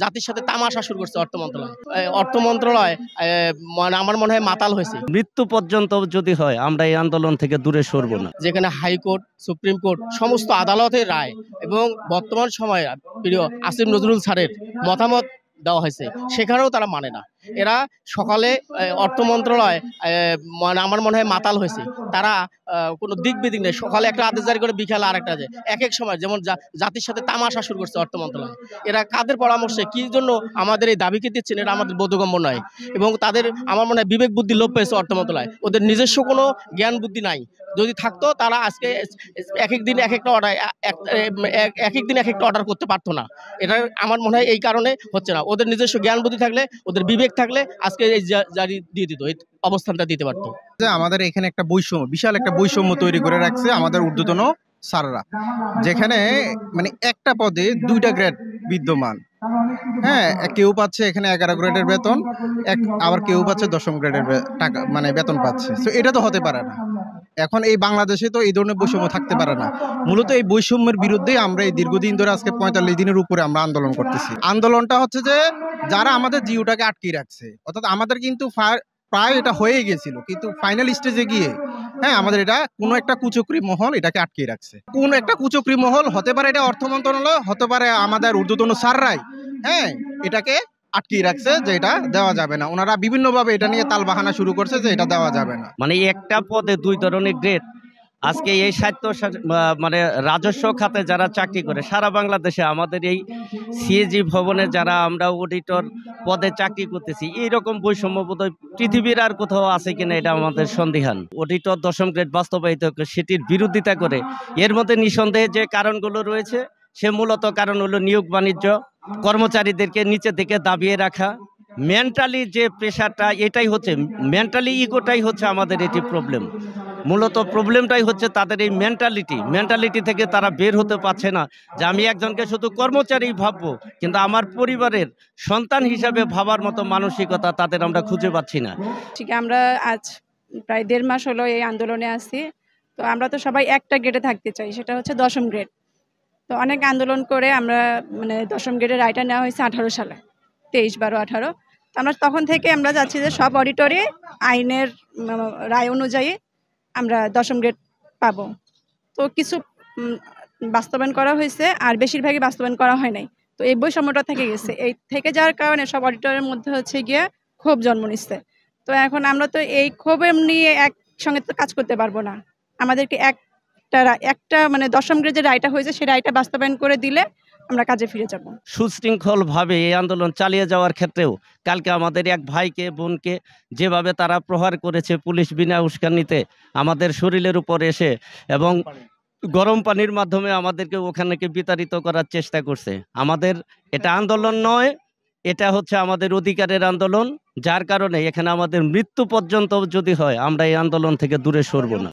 জাতির সাথে তামাশা শুরু করছে অর্থ মন্ত্রণালয়। অর্থ মন্ত্রণালয় মানে আমার মনে হয় মাতাল হয়েছে। মৃত্যু পর্যন্ত যদি হয় আমরা এই আন্দোলন থেকে দূরে সরব না। যেখানে হাইকোর্ট, সুপ্রিম কোর্ট সমস্ত আদালতের রায় এবং বর্তমান সময়ে প্রিয় আসিফ নজরুল স্যারের মতামত দেওয়া হয়েছে, সেখানেও তারা মানে না। এরা সকালে অর্থ মন্ত্রণালয় মানে আমার মনে হয় মাতাল হয়েছে। তারা কোনো দিক বিদিক নেই। সকালে একটা আদেশ জারি করে বিকালে আরেকটা আদেশ। এক এক সময় যেমন জাতির সাথে তামাশা শুরু করছে অর্থ মন্ত্রণালয়। এরা কাদের পরামর্শে কি জন্য আমাদের এই দাবিকে দিচ্ছেন, এটা আমাদের বোধগম্য নয়। এবং তাদের আমার মনে হয় বিবেক বুদ্ধি লোপ পেয়েছে অর্থ মন্ত্রণালয়। ওদের নিজস্ব কোনো জ্ঞান বুদ্ধি নাই। যদি থাকতো তারা আজকে এক এক দিন এক একটা অর্ডার এক এক দিন এক একটা অর্ডার করতে পারতো না। এটা আমার মনে হয় এই কারণে হচ্ছে না। ওদের নিজস্ব জ্ঞান বুদ্ধি থাকলে, ওদের বিবেক থাকলে আজকে এই জারি দিয়ে দিত, এই অবস্থানটা দিতে পারতো। আমাদের এখানে একটা বৈষম্য, বিশাল একটা বৈষম্য তৈরি করে রাখছে আমাদের ঊর্ধ্বতন স্যাররা, যেখানে মানে একটা পদে দুইটা গ্রেড বিদ্যমান। হ্যাঁ, কেউ পাচ্ছে এখানে 11 গ্রেডের বেতন, আবার কেউ পাচ্ছে 10ম গ্রেডের টাকা মানে বেতন পাচ্ছে। তো এটা তো হতে পারে না। এখন এই বাংলাদেশে তো এই ধরনের বৈষম্য থাকতে পারে না। মূলত এই বৈষম্যের বিরুদ্ধে আমরা এই দীর্ঘদিন ধরে আজকে 45 দিনের উপরে আমরা আন্দোলন করতেছি। আন্দোলনটা হচ্ছে যে যারা আমাদের জিওটাকে আটকে রাখছে, অর্থাৎ আমাদের কিন্তু প্রায় এটা হয়ে গেছিল, কিন্তু ফাইনাল স্টেজে গিয়ে আমাদের এটা কোনো একটা কুচক্রী মহল এটাকে আটকে রাখছে। কোন একটা কুচক্রী মহল হতে পারে, এটা অর্থ মন্ত্রণালয়, হতে পারে আমাদের ঊর্ধ্বতন স্যাররাই এটাকে আটকে রাখছে যে এটা দেওয়া যাবে না। ওনারা বিভিন্নভাবে এটা নিয়ে তালবাহানা শুরু করছে যে এটা দেওয়া যাবে না। মানে একটা পদে দুই ধরনের গ্রেড। আজকে এই মানে রাজস্ব খাতে যারা চাকরি করে সারা বাংলাদেশে, আমাদের এই সিএজি ভবনে যারা আমরা অডিটর পদে চাকরি করতেছি, এইরকম বৈষম্য বোধহয় পৃথিবীর আর কোথাও আছে কিনা এটা আমাদের সন্দিহান। অডিটর 10ম গ্রেড বাস্তবায়িত সেটির বিরোধিতা করে এর মধ্যে নিঃসন্দেহে যে কারণগুলো রয়েছে, সে মূলত কারণ হলো নিয়োগ বাণিজ্য, কর্মচারীদেরকে নিচে থেকে দাবিয়ে রাখা, মেন্টালি যে প্রেশারটা, এটাই হচ্ছে মেন্টালি ইগোটাই হচ্ছে আমাদের এটি প্রবলেম। মূলত প্রবলেমটাই হচ্ছে তাদের এই মেন্টালিটি থেকে তারা বের হতে পারছে না যে আমি একজনকে শুধু কর্মচারী ভাববো, কিন্তু আমার পরিবারের সন্তান হিসাবে ভাবার মতো মানসিকতা তাদের আমরা খুঁজে পাচ্ছি না। ঠিক, আমরা আজ প্রায় 1.5 মাস হলো এই আন্দোলনে আছি। তো আমরা তো সবাই একটা গ্রেডে থাকতে চাই, সেটা হচ্ছে 10ম গ্রেড। তো অনেক আন্দোলন করে আমরা মানে 10ম গ্রেডের রায়টা নেওয়া হয়েছে 18 সালে, 23-12-18। আমরা তখন থেকে আমরা যাচ্ছি যে সব অডিটরে আইনের রায় অনুযায়ী আমরা 10ম গ্রেড পাবো। তো কিছু বাস্তবায়ন করা হয়েছে, আর বেশিরভাগই বাস্তবায়ন করা হয় নাই। তো এই বৈষম্যটা থেকে গেছে, এই থেকে যাওয়ার কারণে সব অডিটরের মধ্যে হচ্ছে গিয়ে ক্ষোভ জন্ম নিচ্ছে। তো এখন আমরা তো এই ক্ষোভ নিয়ে একসঙ্গে তো কাজ করতে পারবো না। আমাদেরকে একটা মানে 10ম গ্রেড যে রায়টা হয়েছে সেই রায়টা বাস্তবায়ন করে দিলে আমরা কাজে ফিরে যাব। সুশৃঙ্খলভাবে এই আন্দোলন চালিয়ে যাওয়ার ক্ষেত্রেও কালকে আমাদের এক ভাইকে বোনকে যেভাবে তারা প্রহার করেছে, পুলিশ বিনা উস্কানিতে আমাদের শরীরের উপর এসে এবং গরম পানির মাধ্যমে আমাদেরকে ওখানে বিতাড়িত করার চেষ্টা করছে। আমাদের এটা আন্দোলন নয়, এটা হচ্ছে আমাদের অধিকারের আন্দোলন, যার কারণে এখানে আমাদের মৃত্যু পর্যন্ত যদি হয় আমরা এই আন্দোলন থেকে দূরে সরব না।